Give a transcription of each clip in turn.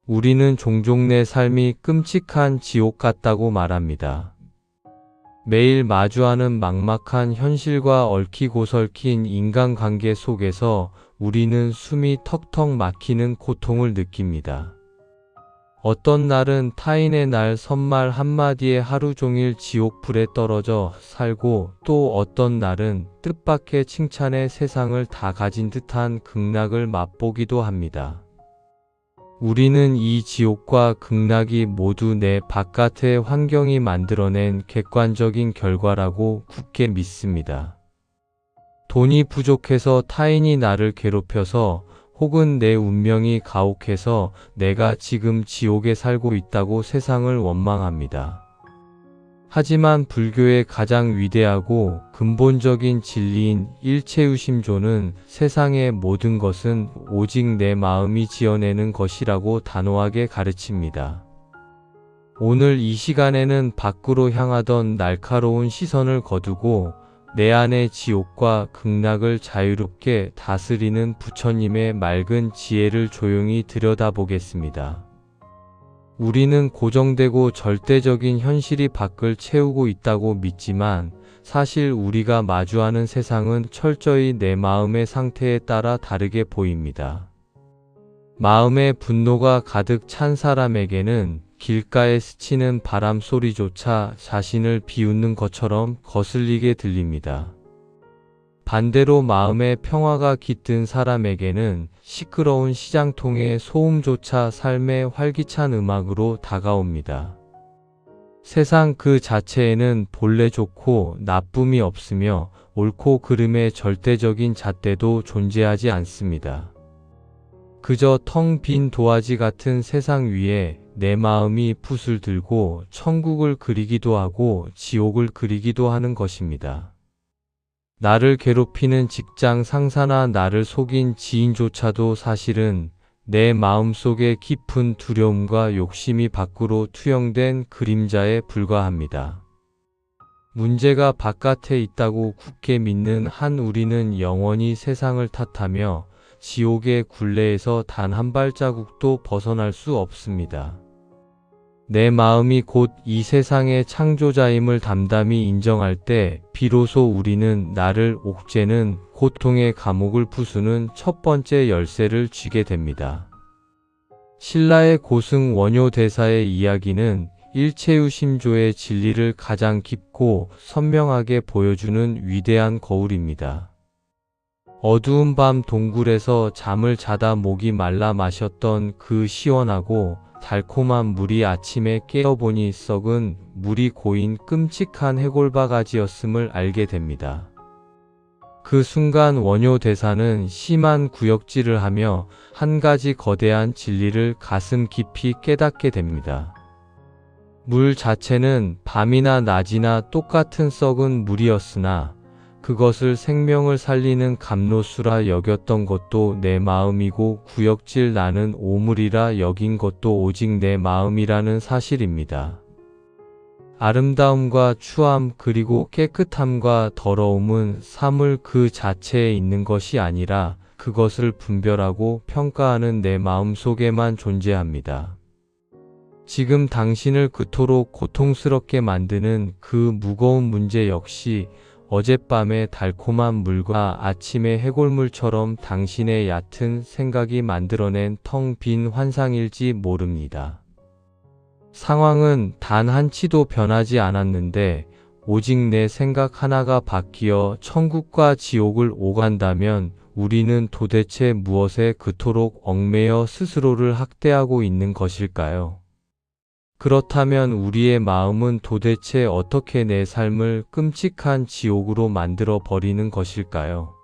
우리는 종종 내 삶이 끔찍한 지옥 같다고 말합니다. 매일 마주하는 막막한 현실과 얽히고 설킨 인간관계 속에서 우리는 숨이 턱턱 막히는 고통을 느낍니다. 어떤 날은 타인의 날 선말 한마디에 하루 종일 지옥불에 떨어져 살고, 또 어떤 날은 뜻밖의 칭찬에 세상을 다 가진 듯한 극락을 맛보기도 합니다. 우리는 이 지옥과 극락이 모두 내 바깥의 환경이 만들어낸 객관적인 결과라고 굳게 믿습니다. 돈이 부족해서 타인이 나를 괴롭혀서, 혹은 내 운명이 가혹해서 내가 지금 지옥에 살고 있다고 세상을 원망합니다. 하지만 불교의 가장 위대하고 근본적인 진리인 일체유심조는 세상의 모든 것은 오직 내 마음이 지어내는 것이라고 단호하게 가르칩니다. 오늘 이 시간에는 밖으로 향하던 날카로운 시선을 거두고 내 안의 지옥과 극락을 자유롭게 다스리는 부처님의 맑은 지혜를 조용히 들여다보겠습니다. 우리는 고정되고 절대적인 현실이 밖을 채우고 있다고 믿지만, 사실 우리가 마주하는 세상은 철저히 내 마음의 상태에 따라 다르게 보입니다. 마음의 분노가 가득 찬 사람에게는 길가에 스치는 바람 소리조차 자신을 비웃는 것처럼 거슬리게 들립니다. 반대로 마음의 평화가 깃든 사람에게는 시끄러운 시장통의 소음조차 삶의 활기찬 음악으로 다가옵니다. 세상 그 자체에는 본래 좋고 나쁨이 없으며 옳고 그름의 절대적인 잣대도 존재하지 않습니다. 그저 텅 빈 도화지 같은 세상 위에 내 마음이 붓을 들고 천국을 그리기도 하고 지옥을 그리기도 하는 것입니다. 나를 괴롭히는 직장 상사나 나를 속인 지인조차도 사실은 내 마음속의 깊은 두려움과 욕심이 밖으로 투영된 그림자에 불과합니다. 문제가 바깥에 있다고 굳게 믿는 한 우리는 영원히 세상을 탓하며 지옥의 굴레에서 단 한 발자국도 벗어날 수 없습니다. 내 마음이 곧 이 세상의 창조자임을 담담히 인정할 때 비로소 우리는 나를 옥죄는 고통의 감옥을 부수는 첫 번째 열쇠를 쥐게 됩니다. 신라의 고승 원효 대사의 이야기는 일체유심조의 진리를 가장 깊고 선명하게 보여주는 위대한 거울입니다. 어두운 밤 동굴에서 잠을 자다 목이 말라 마셨던 그 시원하고 달콤한 물이 아침에 깨어보니 썩은 물이 고인 끔찍한 해골바가지였음을 알게 됩니다. 그 순간 원효 대사는 심한 구역질을 하며 한 가지 거대한 진리를 가슴 깊이 깨닫게 됩니다. 물 자체는 밤이나 낮이나 똑같은 썩은 물이었으나 그것을 생명을 살리는 감로수라 여겼던 것도 내 마음이고 구역질 나는 오물이라 여긴 것도 오직 내 마음이라는 사실입니다. 아름다움과 추함 그리고 깨끗함과 더러움은 사물 그 자체에 있는 것이 아니라 그것을 분별하고 평가하는 내 마음 속에만 존재합니다. 지금 당신을 그토록 고통스럽게 만드는 그 무거운 문제 역시 어젯밤의 달콤한 물과 아침의 해골물처럼 당신의 얕은 생각이 만들어낸 텅 빈 환상일지 모릅니다. 상황은 단 한치도 변하지 않았는데 오직 내 생각 하나가 바뀌어 천국과 지옥을 오간다면 우리는 도대체 무엇에 그토록 얽매여 스스로를 학대하고 있는 것일까요? 그렇다면 우리의 마음은 도대체 어떻게 내 삶을 끔찍한 지옥으로 만들어 버리는 것일까요?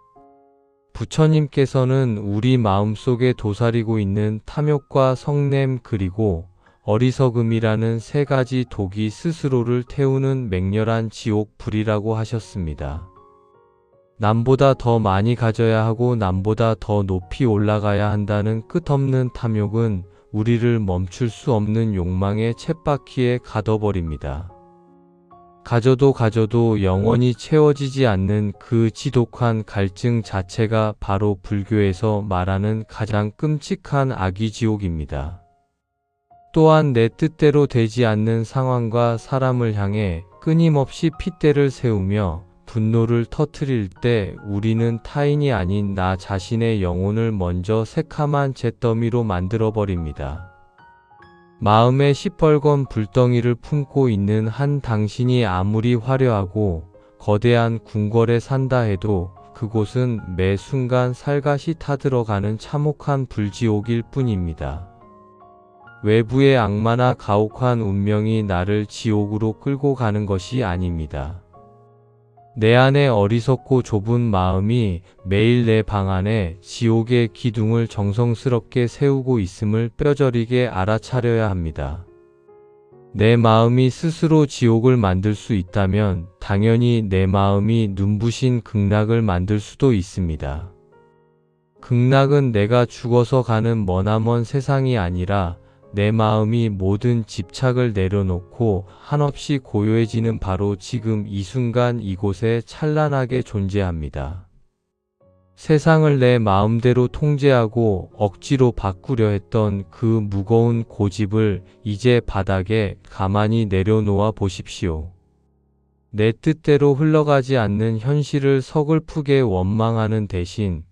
부처님께서는 우리 마음속에 도사리고 있는 탐욕과 성냄 그리고 어리석음이라는 세 가지 독이 스스로를 태우는 맹렬한 지옥 불이라고 하셨습니다. 남보다 더 많이 가져야 하고 남보다 더 높이 올라가야 한다는 끝없는 탐욕은 우리를 멈출 수 없는 욕망의 쳇바퀴에 가둬버립니다. 가져도 영원히 채워지지 않는 그 지독한 갈증 자체가 바로 불교에서 말하는 가장 끔찍한 악의 지옥입니다. 또한 내 뜻대로 되지 않는 상황과 사람을 향해 끊임없이 핏대를 세우며 분노를 터뜨릴 때 우리는 타인이 아닌 나 자신의 영혼을 먼저 새카만 잿더미로 만들어버립니다. 마음에 시뻘건 불덩이를 품고 있는 한 당신이 아무리 화려하고 거대한 궁궐에 산다 해도 그곳은 매 순간 살갗이 타들어가는 참혹한 불지옥일 뿐입니다. 외부의 악마나 가혹한 운명이 나를 지옥으로 끌고 가는 것이 아닙니다. 내 안에 어리석고 좁은 마음이 매일 내 방 안에 지옥의 기둥을 정성스럽게 세우고 있음을 뼈저리게 알아차려야 합니다. 내 마음이 스스로 지옥을 만들 수 있다면 당연히 내 마음이 눈부신 극락을 만들 수도 있습니다. 극락은 내가 죽어서 가는 머나먼 세상이 아니라 내 마음이 모든 집착을 내려놓고 한없이 고요해지는 바로 지금 이 순간 이곳에 찬란하게 존재합니다. 세상을 내 마음대로 통제하고 억지로 바꾸려 했던 그 무거운 고집을 이제 바닥에 가만히 내려놓아 보십시오. 내 뜻대로 흘러가지 않는 현실을 서글프게 원망하는 대신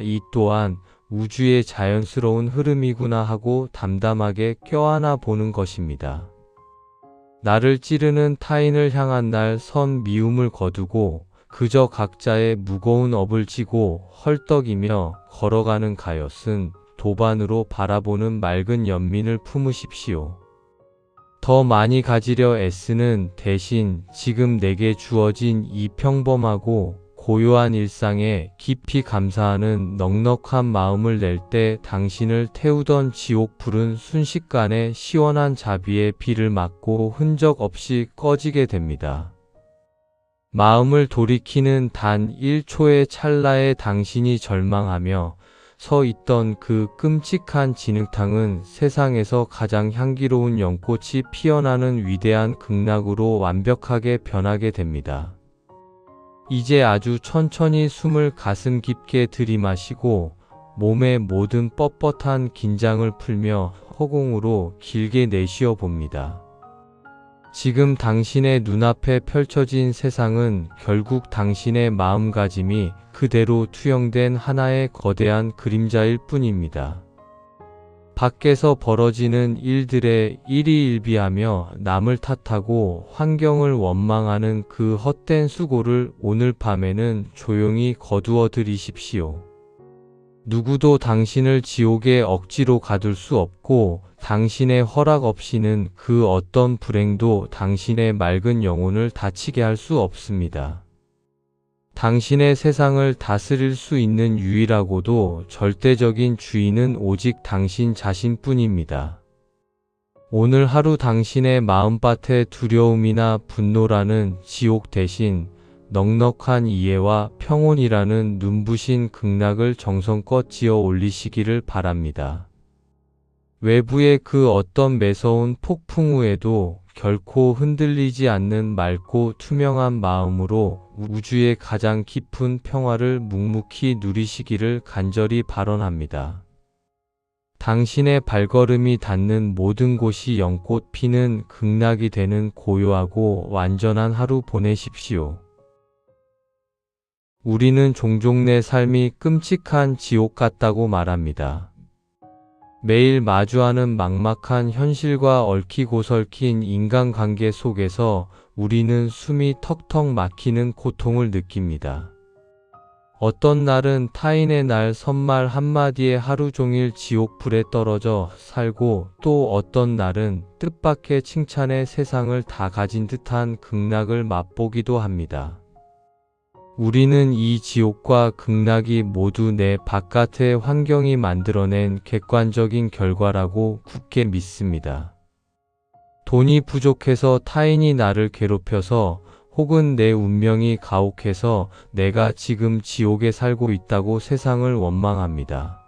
이 또한 우주의 자연스러운 흐름이구나 하고 담담하게 껴안아 보는 것입니다. 나를 찌르는 타인을 향한 날 선 미움을 거두고 그저 각자의 무거운 업을 지고 헐떡이며 걸어가는 가엾은 도반으로 바라보는 맑은 연민을 품으십시오. 더 많이 가지려 애쓰는 대신 지금 내게 주어진 이 평범하고 고요한 일상에 깊이 감사하는 넉넉한 마음을 낼 때 당신을 태우던 지옥불은 순식간에 시원한 자비의 비를 맞고 흔적 없이 꺼지게 됩니다. 마음을 돌이키는 단 1초의 찰나에 당신이 절망하며 서 있던 그 끔찍한 진흙탕은 세상에서 가장 향기로운 연꽃이 피어나는 위대한 극락으로 완벽하게 변하게 됩니다. 이제 아주 천천히 숨을 가슴 깊게 들이마시고 몸의 모든 뻣뻣한 긴장을 풀며 허공으로 길게 내쉬어 봅니다. 지금 당신의 눈앞에 펼쳐진 세상은 결국 당신의 마음가짐이 그대로 투영된 하나의 거대한 그림자일 뿐입니다. 밖에서 벌어지는 일들에 일희일비하며 남을 탓하고 환경을 원망하는 그 헛된 수고를 오늘 밤에는 조용히 거두어 들이십시오. 누구도 당신을 지옥에 억지로 가둘 수 없고 당신의 허락 없이는 그 어떤 불행도 당신의 맑은 영혼을 다치게 할 수 없습니다. 당신의 세상을 다스릴 수 있는 유일하고도 절대적인 주인은 오직 당신 자신뿐입니다. 오늘 하루 당신의 마음밭에 두려움이나 분노라는 지옥 대신 넉넉한 이해와 평온이라는 눈부신 극락을 정성껏 지어 올리시기를 바랍니다. 외부의 그 어떤 매서운 폭풍 후에도 결코 흔들리지 않는 맑고 투명한 마음으로 우주의 가장 깊은 평화를 묵묵히 누리시기를 간절히 발언합니다. 당신의 발걸음이 닿는 모든 곳이 연꽃 피는 극락이 되는 고요하고 완전한 하루 보내십시오. 우리는 종종 내 삶이 끔찍한 지옥 같다고 말합니다. 매일 마주하는 막막한 현실과 얽히고 설킨 인간관계 속에서 우리는 숨이 턱턱 막히는 고통을 느낍니다. 어떤 날은 타인의 날 선말 한마디에 하루 종일 지옥불에 떨어져 살고 또 어떤 날은 뜻밖의 칭찬에 세상을 다 가진 듯한 극락을 맛보기도 합니다. 우리는 이 지옥과 극락이 모두 내 바깥의 환경이 만들어낸 객관적인 결과라고 굳게 믿습니다. 돈이 부족해서 타인이 나를 괴롭혀서 혹은 내 운명이 가혹해서 내가 지금 지옥에 살고 있다고 세상을 원망합니다.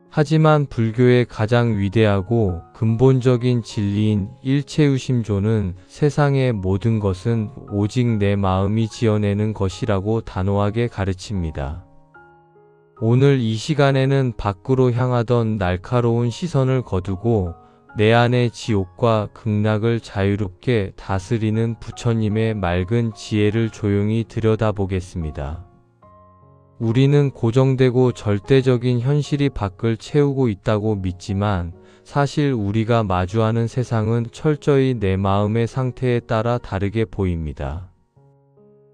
하지만 불교의 가장 위대하고 근본적인 진리인 일체유심조는 세상의 모든 것은 오직 내 마음이 지어내는 것이라고 단호하게 가르칩니다. 오늘 이 시간에는 밖으로 향하던 날카로운 시선을 거두고 내 안의 지옥과 극락을 자유롭게 다스리는 부처님의 맑은 지혜를 조용히 들여다보겠습니다. 우리는 고정되고 절대적인 현실이 밖을 채우고 있다고 믿지만 사실 우리가 마주하는 세상은 철저히 내 마음의 상태에 따라 다르게 보입니다.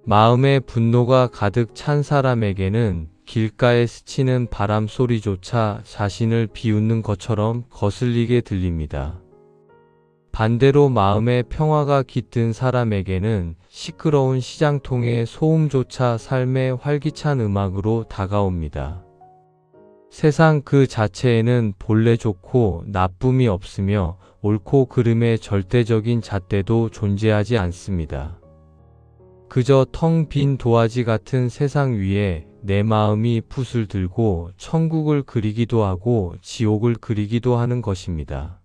마음의 분노가 가득 찬 사람에게는 길가에 스치는 바람 소리조차 자신을 비웃는 것처럼 거슬리게 들립니다. 반대로 마음의 평화가 깃든 사람에게는 시끄러운 시장통의 소음조차 삶의 활기찬 음악으로 다가옵니다. 세상 그 자체에는 본래 좋고 나쁨이 없으며 옳고 그름의 절대적인 잣대도 존재하지 않습니다. 그저 텅 빈 도화지 같은 세상 위에 내 마음이 붓을 들고 천국을 그리기도 하고 지옥을 그리기도 하는 것입니다.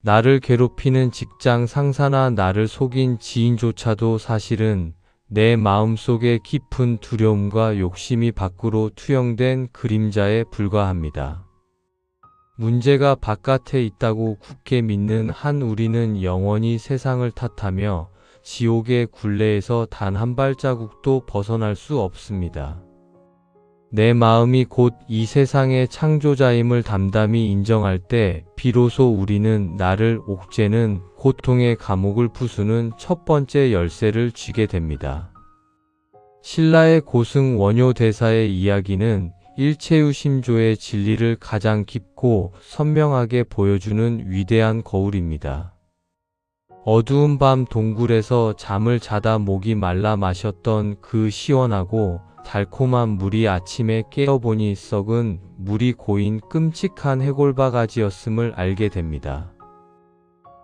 나를 괴롭히는 직장 상사나 나를 속인 지인조차도 사실은 내 마음속의 깊은 두려움과 욕심이 밖으로 투영된 그림자에 불과합니다. 문제가 바깥에 있다고 굳게 믿는 한 우리는 영원히 세상을 탓하며 지옥의 굴레에서 단 한 발자국도 벗어날 수 없습니다. 내 마음이 곧 이 세상의 창조자임을 담담히 인정할 때 비로소 우리는 나를 옥죄는 고통의 감옥을 부수는 첫 번째 열쇠를 쥐게 됩니다. 신라의 고승 원효 대사의 이야기는 일체유심조의 진리를 가장 깊고 선명하게 보여주는 위대한 거울입니다. 어두운 밤 동굴에서 잠을 자다 목이 말라 마셨던 그 시원하고 달콤한 물이 아침에 깨어보니 썩은 물이 고인 끔찍한 해골바가지였음을 알게 됩니다.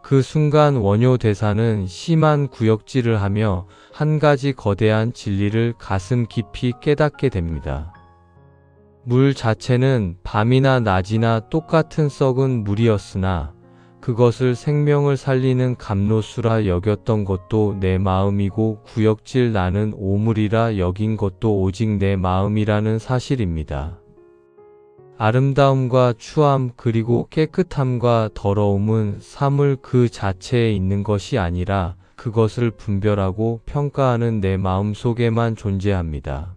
그 순간 원효 대사는 심한 구역질을 하며 한 가지 거대한 진리를 가슴 깊이 깨닫게 됩니다. 물 자체는 밤이나 낮이나 똑같은 썩은 물이었으나 그것을 생명을 살리는 감로수라 여겼던 것도 내 마음이고 구역질 나는 오물이라 여긴 것도 오직 내 마음이라는 사실입니다. 아름다움과 추함 그리고 깨끗함과 더러움은 사물 그 자체에 있는 것이 아니라 그것을 분별하고 평가하는 내 마음 속에만 존재합니다.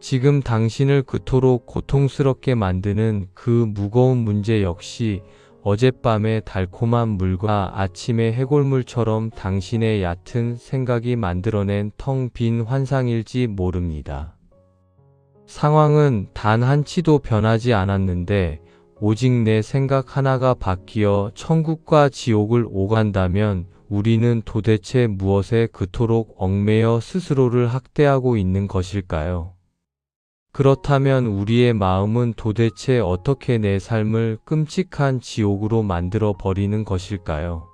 지금 당신을 그토록 고통스럽게 만드는 그 무거운 문제 역시 어젯밤의 달콤한 물과 아침의 해골물처럼 당신의 얕은 생각이 만들어낸 텅 빈 환상일지 모릅니다. 상황은 단 한치도 변하지 않았는데 오직 내 생각 하나가 바뀌어 천국과 지옥을 오간다면 우리는 도대체 무엇에 그토록 얽매여 스스로를 학대하고 있는 것일까요? 그렇다면 우리의 마음은 도대체 어떻게 내 삶을 끔찍한 지옥으로 만들어 버리는 것일까요?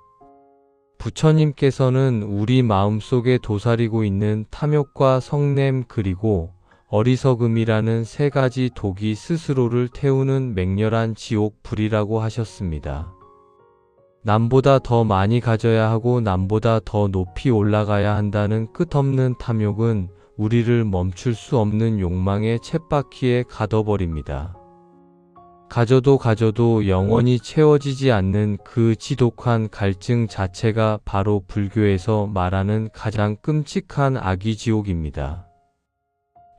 부처님께서는 우리 마음속에 도사리고 있는 탐욕과 성냄 그리고 어리석음이라는 세 가지 독이 스스로를 태우는 맹렬한 지옥 불이라고 하셨습니다. 남보다 더 많이 가져야 하고 남보다 더 높이 올라가야 한다는 끝없는 탐욕은 우리를 멈출 수 없는 욕망의 쳇바퀴에 가둬버립니다. 가져도 영원히 채워지지 않는 그 지독한 갈증 자체가 바로 불교에서 말하는 가장 끔찍한 아기지옥입니다.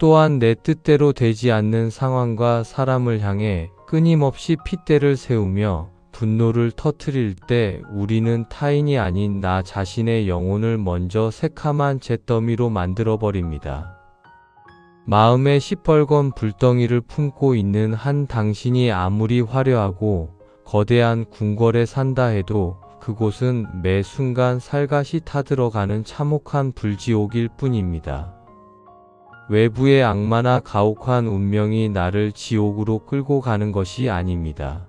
또한 내 뜻대로 되지 않는 상황과 사람을 향해 끊임없이 핏대를 세우며 분노를 터뜨릴 때 우리는 타인이 아닌 나 자신의 영혼을 먼저 새카만 잿더미로 만들어버립니다. 마음에 시뻘건 불덩이를 품고 있는 한 당신이 아무리 화려하고 거대한 궁궐에 산다 해도 그곳은 매 순간 살갗이 타들어가는 참혹한 불지옥일 뿐입니다. 외부의 악마나 가혹한 운명이 나를 지옥으로 끌고 가는 것이 아닙니다.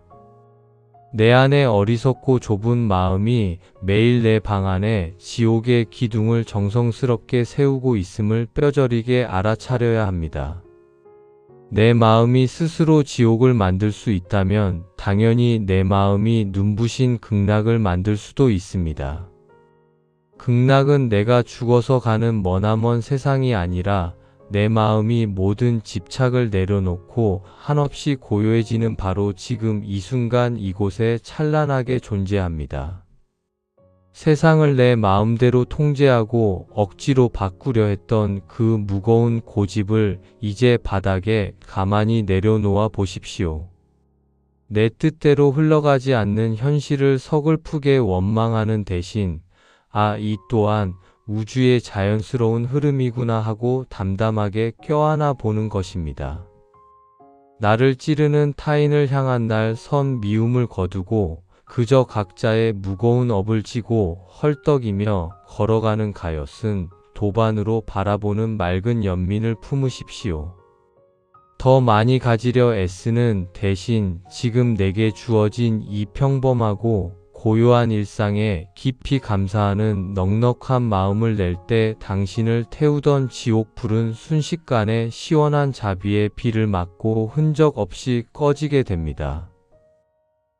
내 안의 어리석고 좁은 마음이 매일 내 방 안에 지옥의 기둥을 정성스럽게 세우고 있음을 뼈저리게 알아차려야 합니다. 내 마음이 스스로 지옥을 만들 수 있다면 당연히 내 마음이 눈부신 극락을 만들 수도 있습니다. 극락은 내가 죽어서 가는 머나먼 세상이 아니라 내 마음이 모든 집착을 내려놓고 한없이 고요해지는 바로 지금 이 순간 이곳에 찬란하게 존재합니다. 세상을 내 마음대로 통제하고 억지로 바꾸려 했던 그 무거운 고집을 이제 바닥에 가만히 내려놓아 보십시오. 내 뜻대로 흘러가지 않는 현실을 서글프게 원망하는 대신 이 또한 우주의 자연스러운 흐름이구나 하고 담담하게 껴안아 보는 것입니다. 나를 찌르는 타인을 향한 날 선 미움을 거두고 그저 각자의 무거운 업을 지고 헐떡이며 걸어가는 가엾은 도반으로 바라보는 맑은 연민을 품으십시오. 더 많이 가지려 애쓰는 대신 지금 내게 주어진 이 평범하고 고요한 일상에 깊이 감사하는 넉넉한 마음을 낼 때 당신을 태우던 지옥불은 순식간에 시원한 자비의 비를 맞고 흔적 없이 꺼지게 됩니다.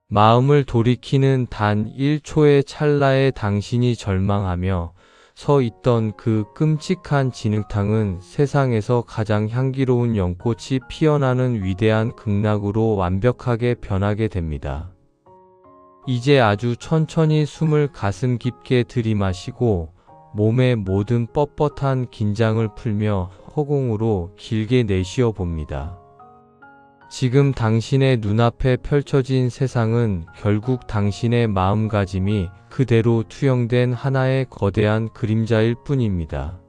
마음을 돌이키는 단 1초의 찰나에 당신이 절망하며 서 있던 그 끔찍한 진흙탕은 세상에서 가장 향기로운 연꽃이 피어나는 위대한 극락으로 완벽하게 변하게 됩니다. 이제 아주 천천히 숨을 가슴 깊게 들이마시고 몸의 모든 뻣뻣한 긴장을 풀며 허공으로 길게 내쉬어 봅니다. 지금 당신의 눈앞에 펼쳐진 세상은 결국 당신의 마음가짐이 그대로 투영된 하나의 거대한 그림자일 뿐입니다.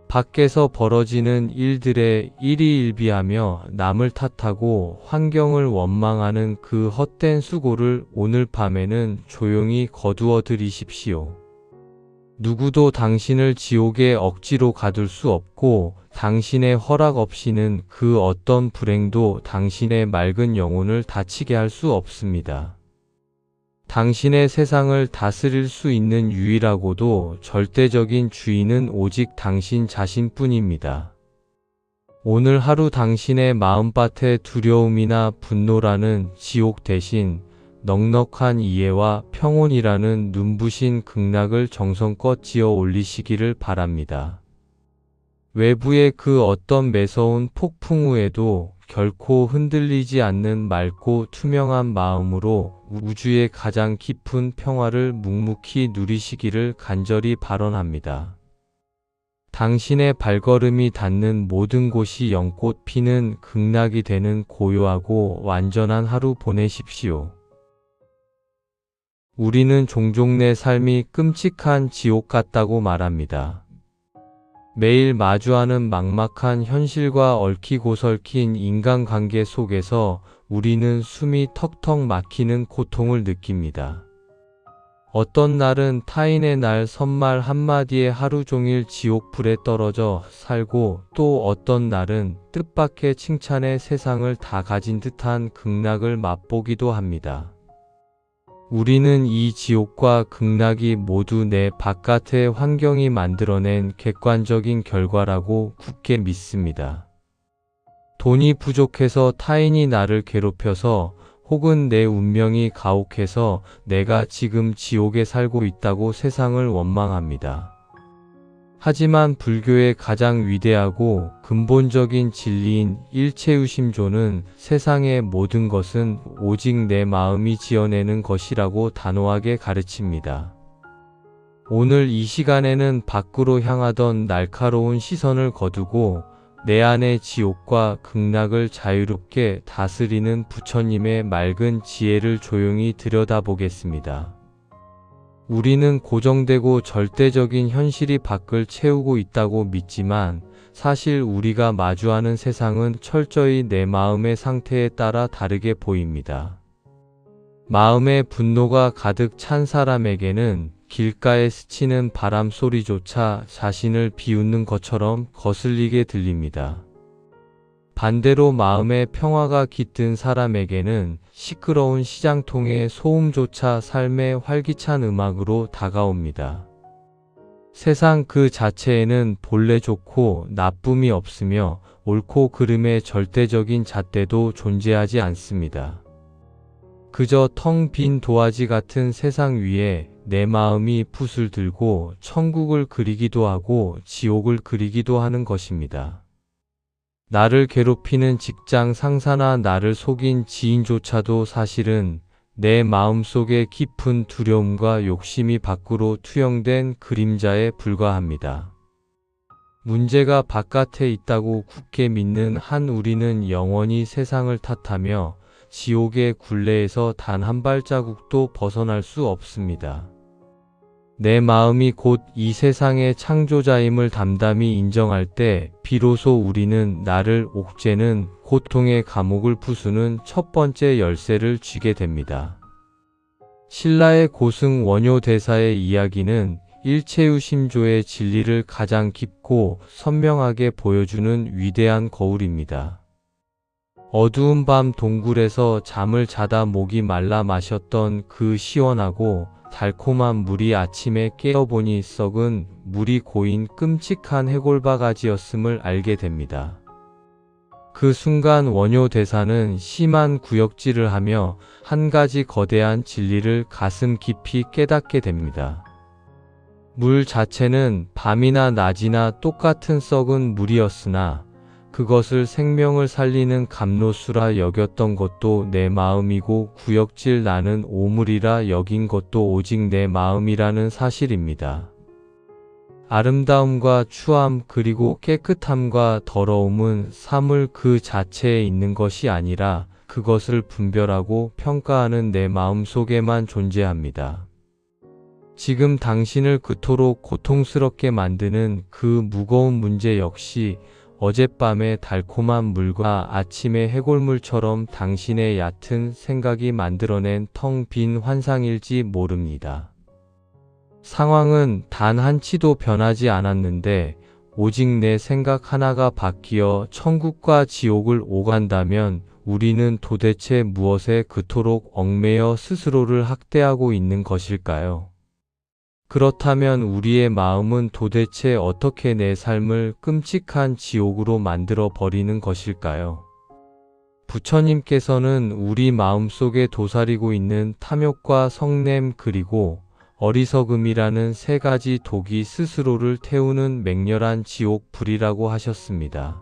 밖에서 벌어지는 일들에 일희일비하며 남을 탓하고 환경을 원망하는 그 헛된 수고를 오늘 밤에는 조용히 거두어 들이십시오. 누구도 당신을 지옥에 억지로 가둘 수 없고 당신의 허락 없이는 그 어떤 불행도 당신의 맑은 영혼을 다치게 할 수 없습니다. 당신의 세상을 다스릴 수 있는 유일하고도 절대적인 주인은 오직 당신 자신뿐입니다. 오늘 하루 당신의 마음밭에 두려움이나 분노라는 지옥 대신 넉넉한 이해와 평온이라는 눈부신 극락을 정성껏 지어 올리시기를 바랍니다. 외부의 그 어떤 매서운 폭풍 후에도 결코 흔들리지 않는 맑고 투명한 마음으로 우주의 가장 깊은 평화를 묵묵히 누리시기를 간절히 발언합니다. 당신의 발걸음이 닿는 모든 곳이 연꽃 피는 극락이 되는 고요하고 완전한 하루 보내십시오. 우리는 종종 내 삶이 끔찍한 지옥 같다고 말합니다. 매일 마주하는 막막한 현실과 얽히고 설킨 인간관계 속에서 우리는 숨이 턱턱 막히는 고통을 느낍니다. 어떤 날은 타인의 날 선말 한마디에 하루 종일 지옥불에 떨어져 살고 또 어떤 날은 뜻밖의 칭찬에 세상을 다 가진 듯한 극락을 맛보기도 합니다. 우리는 이 지옥과 극락이 모두 내 바깥의 환경이 만들어낸 객관적인 결과라고 굳게 믿습니다. 돈이 부족해서 타인이 나를 괴롭혀서 혹은 내 운명이 가혹해서 내가 지금 지옥에 살고 있다고 세상을 원망합니다. 하지만 불교의 가장 위대하고 근본적인 진리인 일체유심조는 세상의 모든 것은 오직 내 마음이 지어내는 것이라고 단호하게 가르칩니다. 오늘 이 시간에는 밖으로 향하던 날카로운 시선을 거두고 내 안의 지옥과 극락을 자유롭게 다스리는 부처님의 맑은 지혜를 조용히 들여다보겠습니다. 우리는 고정되고 절대적인 현실이 밖을 채우고 있다고 믿지만 사실 우리가 마주하는 세상은 철저히 내 마음의 상태에 따라 다르게 보입니다. 마음의 분노가 가득 찬 사람에게는 길가에 스치는 바람 소리조차 자신을 비웃는 것처럼 거슬리게 들립니다. 반대로 마음의 평화가 깃든 사람에게는 시끄러운 시장통의 소음조차 삶의 활기찬 음악으로 다가옵니다. 세상 그 자체에는 본래 좋고 나쁨이 없으며 옳고 그름의 절대적인 잣대도 존재하지 않습니다. 그저 텅 빈 도화지 같은 세상 위에 내 마음이 붓을 들고 천국을 그리기도 하고 지옥을 그리기도 하는 것입니다. 나를 괴롭히는 직장 상사나 나를 속인 지인조차도 사실은 내 마음속의 깊은 두려움과 욕심이 밖으로 투영된 그림자에 불과합니다. 문제가 바깥에 있다고 굳게 믿는 한 우리는 영원히 세상을 탓하며 지옥의 굴레에서 단 한 발자국도 벗어날 수 없습니다. 내 마음이 곧 이 세상의 창조자임을 담담히 인정할 때 비로소 우리는 나를 옥죄는 고통의 감옥을 부수는 첫 번째 열쇠를 쥐게 됩니다. 신라의 고승 원효 대사의 이야기는 일체유심조의 진리를 가장 깊고 선명하게 보여주는 위대한 거울입니다. 어두운 밤 동굴에서 잠을 자다 목이 말라 마셨던 그 시원하고 달콤한 물이 아침에 깨어보니 썩은 물이 고인 끔찍한 해골바가지였음을 알게 됩니다. 그 순간 원효 대사는 심한 구역질을 하며 한 가지 거대한 진리를 가슴 깊이 깨닫게 됩니다. 물 자체는 밤이나 낮이나 똑같은 썩은 물이었으나 그것을 생명을 살리는 감로수라 여겼던 것도 내 마음이고 구역질 나는 오물이라 여긴 것도 오직 내 마음이라는 사실입니다. 아름다움과 추함 그리고 깨끗함과 더러움은 사물 그 자체에 있는 것이 아니라 그것을 분별하고 평가하는 내 마음 속에만 존재합니다. 지금 당신을 그토록 고통스럽게 만드는 그 무거운 문제 역시 어젯밤의 달콤한 물과 아침의 해골물처럼 당신의 얕은 생각이 만들어낸 텅 빈 환상일지 모릅니다. 상황은 단 한치도 변하지 않았는데 오직 내 생각 하나가 바뀌어 천국과 지옥을 오간다면 우리는 도대체 무엇에 그토록 얽매여 스스로를 학대하고 있는 것일까요? 그렇다면 우리의 마음은 도대체 어떻게 내 삶을 끔찍한 지옥으로 만들어 버리는 것일까요? 부처님께서는 우리 마음속에 도사리고 있는 탐욕과 성냄 그리고 어리석음이라는 세 가지 독이 스스로를 태우는 맹렬한 지옥 불이라고 하셨습니다.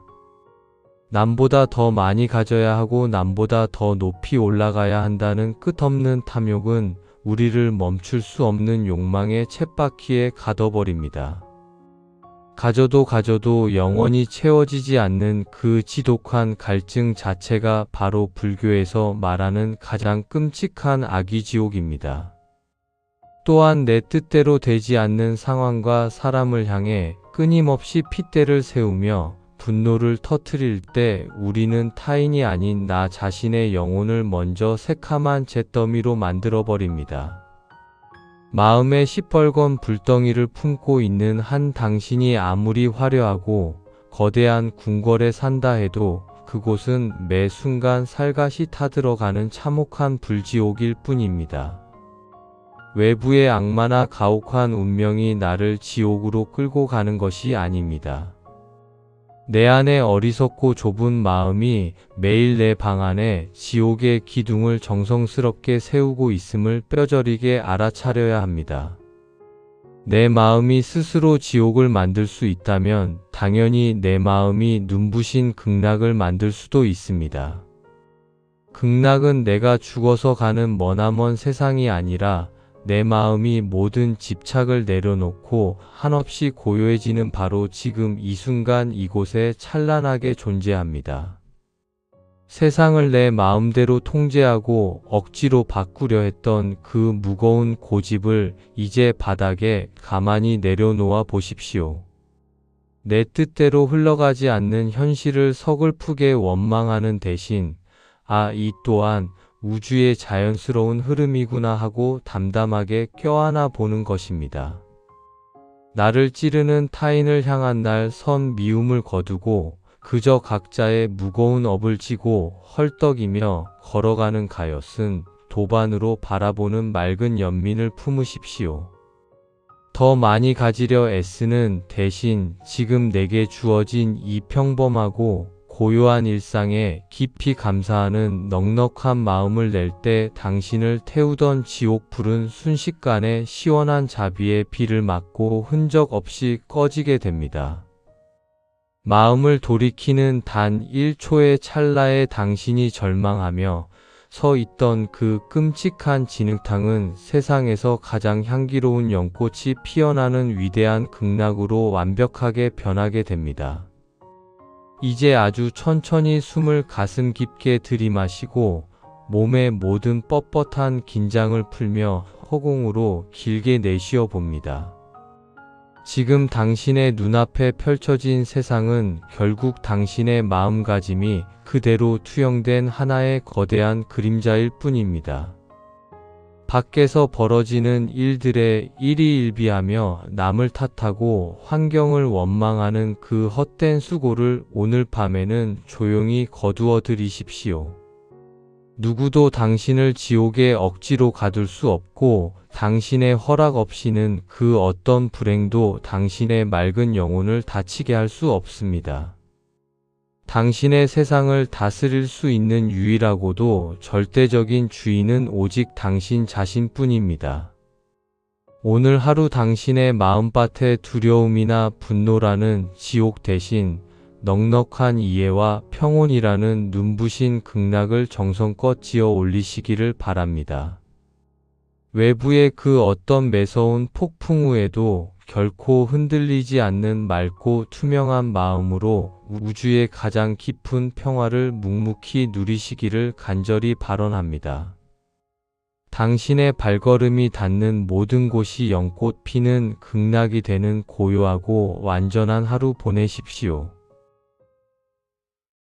남보다 더 많이 가져야 하고 남보다 더 높이 올라가야 한다는 끝없는 탐욕은 우리를 멈출 수 없는 욕망의 쳇바퀴에 가둬버립니다. 가져도 영원히 채워지지 않는 그 지독한 갈증 자체가 바로 불교에서 말하는 가장 끔찍한 아귀지옥입니다. 또한 내 뜻대로 되지 않는 상황과 사람을 향해 끊임없이 핏대를 세우며 분노를 터뜨릴 때 우리는 타인이 아닌 나 자신의 영혼을 먼저 새카만 잿더미로 만들어버립니다. 마음에 시뻘건 불덩이를 품고 있는 한 당신이 아무리 화려하고 거대한 궁궐에 산다 해도 그곳은 매 순간 살갗이 타들어가는 참혹한 불지옥일 뿐입니다. 외부의 악마나 가혹한 운명이 나를 지옥으로 끌고 가는 것이 아닙니다. 내 안의 어리석고 좁은 마음이 매일 내 방 안에 지옥의 기둥을 정성스럽게 세우고 있음을 뼈저리게 알아차려야 합니다. 내 마음이 스스로 지옥을 만들 수 있다면 당연히 내 마음이 눈부신 극락을 만들 수도 있습니다. 극락은 내가 죽어서 가는 머나먼 세상이 아니라 내 마음이 모든 집착을 내려놓고 한없이 고요해지는 바로 지금 이 순간 이곳에 찬란하게 존재합니다. 세상을 내 마음대로 통제하고 억지로 바꾸려 했던 그 무거운 고집을 이제 바닥에 가만히 내려놓아 보십시오. 내 뜻대로 흘러가지 않는 현실을 서글프게 원망하는 대신 이 또한 우주의 자연스러운 흐름이구나 하고 담담하게 껴안아 보는 것입니다. 나를 찌르는 타인을 향한 날 선 미움을 거두고 그저 각자의 무거운 업을 지고 헐떡이며 걸어가는 가엾은 도반으로 바라보는 맑은 연민을 품으십시오. 더 많이 가지려 애쓰는 대신 지금 내게 주어진 이 평범하고 고요한 일상에 깊이 감사하는 넉넉한 마음을 낼 때 당신을 태우던 지옥불은 순식간에 시원한 자비의 비를 맞고 흔적 없이 꺼지게 됩니다. 마음을 돌이키는 단 1초의 찰나에 당신이 절망하며 서 있던 그 끔찍한 진흙탕은 세상에서 가장 향기로운 연꽃이 피어나는 위대한 극락으로 완벽하게 변하게 됩니다. 이제 아주 천천히 숨을 가슴 깊게 들이마시고 몸의 모든 뻣뻣한 긴장을 풀며 허공으로 길게 내쉬어 봅니다. 지금 당신의 눈앞에 펼쳐진 세상은 결국 당신의 마음가짐이 그대로 투영된 하나의 거대한 그림자일 뿐입니다. 밖에서 벌어지는 일들에 일희일비하며 남을 탓하고 환경을 원망하는 그 헛된 수고를 오늘 밤에는 조용히 거두어 들이십시오. 누구도 당신을 지옥에 억지로 가둘 수 없고 당신의 허락 없이는 그 어떤 불행도 당신의 맑은 영혼을 다치게 할 수 없습니다. 당신의 세상을 다스릴 수 있는 유일하고도 절대적인 주인은 오직 당신 자신뿐입니다. 오늘 하루 당신의 마음밭에 두려움이나 분노라는 지옥 대신 넉넉한 이해와 평온이라는 눈부신 극락을 정성껏 지어 올리시기를 바랍니다. 외부의 그 어떤 매서운 폭풍 후에도 결코 흔들리지 않는 맑고 투명한 마음으로 우주의 가장 깊은 평화를 묵묵히 누리시기를 간절히 발언합니다. 당신의 발걸음이 닿는 모든 곳이 연꽃 피는 극락이 되는 고요하고 완전한 하루 보내십시오.